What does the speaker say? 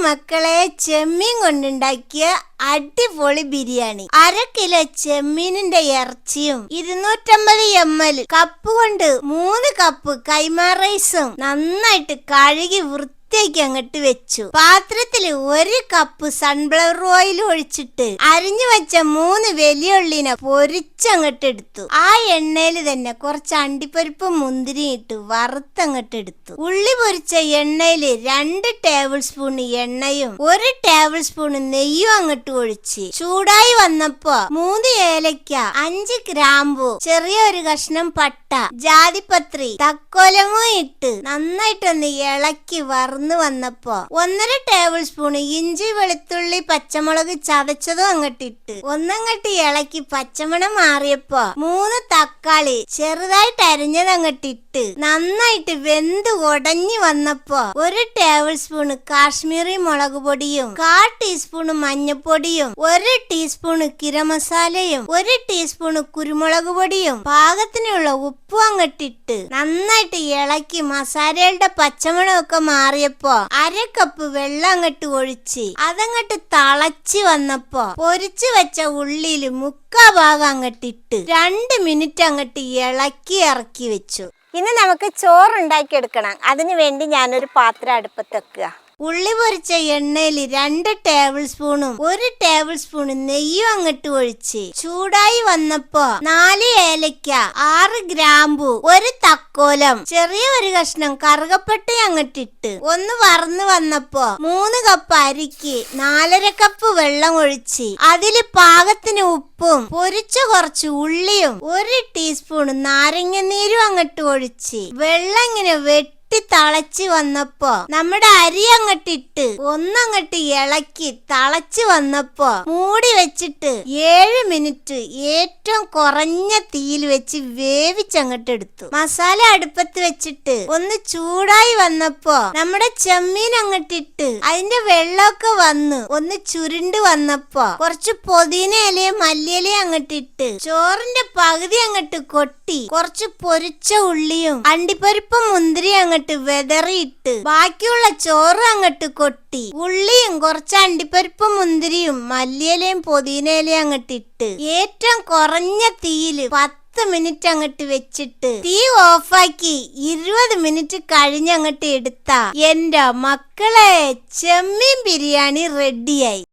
മക്കളെ, ചെമ്മീൻ കൊണ്ടുണ്ടാക്കിയ അടിപൊളി ബിരിയാണി. 1/2 കിലോ ചെമ്മീനിന്റെ ഇറച്ചിയും 250 ml കപ്പ് കൊണ്ട് 3 കപ്പ് കൈമാ റൈസും നന്നായിട്ട് കഴുകി അങ്ങോട്ട് വെച്ചു. പാത്രത്തിൽ 1 കപ്പ് സൺഫ്ലവർ ഓയിൽ ഒഴിച്ചിട്ട് അരിഞ്ഞു വെച്ച 3 വലിയ ഉള്ളിനെ പൊരിച്ചങ്ങോട്ട് എടുത്തു. ആ എണ്ണയിൽ തന്നെ കുറച്ച് അണ്ടിപ്പരിപ്പ് മുന്തിരി ഇട്ട് വറുത്തങ്ങോട്ട് എടുത്തു. ഉള്ളി പൊരിച്ച എണ്ണയിൽ 2 ടേബിൾ സ്പൂൺ എണ്ണയും 1 ടേബിൾ സ്പൂൺ നെയ്യും അങ്ങോട്ട് ഒഴിച്ച് ചൂടായി വന്നപ്പോ 3 ഏലക്ക, 5 ഗ്രാമ്പു, ചെറിയ ഒരു കഷ്ണം പട്ട, ജാതിപത്രി, തക്കോലമോ ഇട്ട് നന്നായിട്ടൊന്ന് ഇളക്കി വന്നപ്പോ 1.5 ടേബിൾ സ്പൂൺ ഇഞ്ചി, വെളുത്തുള്ളി, പച്ചമുളക് ചതച്ചതും അങ്ങോട്ടിട്ട് ഒന്നങ്ങോട്ട് ഇളക്കി പച്ചമണം മാറിയപ്പോ 3 തക്കാളി ചെറുതായിട്ട് അരിഞ്ഞത് അങ്ങോട്ടിട്ട് നന്നായിട്ട് വെന്ത് ഉടഞ്ഞു വന്നപ്പോ 1 ടേബിൾ സ്പൂൺ കാശ്മീരി മുളക് പൊടിയും 1/4 ടീസ്പൂൺ മഞ്ഞപ്പൊടിയും 1 ടീസ്പൂൺ ഗരമസാലയും 1 ടീസ്പൂൺ കുരുമുളക് പൊടിയും പാകത്തിനുള്ള ഉപ്പും അങ്ങോട്ടിട്ട് നന്നായിട്ട് ഇളക്കി മസാലയുടെ പച്ചമണമൊക്കെ മാറിയപ്പോ 1/2 കപ്പ് വെള്ളം അങ്ങോട്ട് ഒഴിച്ച് അതങ്ങോട്ട് തിളച്ച് വന്നപ്പോ പൊരിച്ചു വെച്ച ഉള്ളിയിൽ 3/4 ഭാഗം അങ്ങോട്ടിട്ട് 2 മിനിറ്റ് അങ്ങോട്ട് ഇറക്കി വെച്ചു. ഇനി നമുക്ക് ചോറുണ്ടാക്കി എടുക്കണം. അതിനു വേണ്ടി ഞാനൊരു പാത്രം അടുപ്പത്ത് വെക്കുക. ഉള്ളി പൊരിച്ച എണ്ണയിൽ 2 ടേബിൾ സ്പൂണും 1 ടേബിൾ സ്പൂൺ നെയ്യും അങ്ങോട്ട് ഒഴിച്ച് ചൂടായി വന്നപ്പോ 4 ഏലക്ക, 6 ഗ്രാമ്പു, 1 തക്കോലം, ചെറിയ ഒരു കഷ്ണം കറുകപ്പട്ട അങ്ങോട്ടിട്ട് ഒന്ന് വറന്ന് വന്നപ്പോ 3 കപ്പ് അരിക്ക് 4.5 കപ്പ് വെള്ളം ഒഴിച്ച് അതില് പാകത്തിന് ഉപ്പും പൊരിച്ച കുറച്ച് ഉള്ളിയും 1 ടീസ്പൂൺ നാരങ്ങ നീരും അങ്ങോട്ട് ഒഴിച്ച് വെള്ളം ഇങ്ങനെ തിളച്ച് വന്നപ്പോ നമ്മുടെ അരി അങ്ങോട്ടിട്ട് ഒന്നങ്ങോട്ട് ഇളക്കി തിളച്ച് വന്നപ്പോ മൂടി വെച്ചിട്ട് 7 മിനിറ്റ് ഏറ്റവും കുറഞ്ഞ തീയിൽ വെച്ച് വേവിച്ചങ്ങോട്ട് എടുത്തു. മസാല അടുപ്പത്ത് വെച്ചിട്ട് ഒന്ന് ചൂടായി വന്നപ്പോ നമ്മുടെ ചെമ്മീൻ അങ്ങോട്ടിട്ട് അതിന്റെ വെള്ളമൊക്കെ വന്ന് ഒന്ന് ചുരുണ്ട് വന്നപ്പോ കുറച്ച് പൊതിന ഇലയും മല്ലിയിലയും അങ്ങോട്ടിട്ട് ചോറിന്റെ പകുതി അങ്ങോട്ട് കൊട്ടി കുറച്ച് പൊരിച്ച ഉള്ളിയും അണ്ടിപ്പരിപ്പ് മുന്തിരി അങ്ങോട്ട് വെതറിയിട്ട് ബാക്കിയുള്ള ചോറ് അങ്ങോട്ട് കൊട്ടി ഉള്ളിയും കുറച്ച് അണ്ടിപ്പരിപ്പ് മുന്തിരിയും മല്ലിയിലയും പൊതിനയിലയും അങ്ങോട്ടിട്ട് ഏറ്റവും കുറഞ്ഞ തീയില് 10 മിനിറ്റ് അങ്ങോട്ട് വെച്ചിട്ട് തീ ഓഫാക്കി 20 മിനിറ്റ് കഴിഞ്ഞ് അങ്ങോട്ട് എടുത്ത എന്റെ മക്കളെ, ചെമ്മീൻ ബിരിയാണി റെഡിയായി.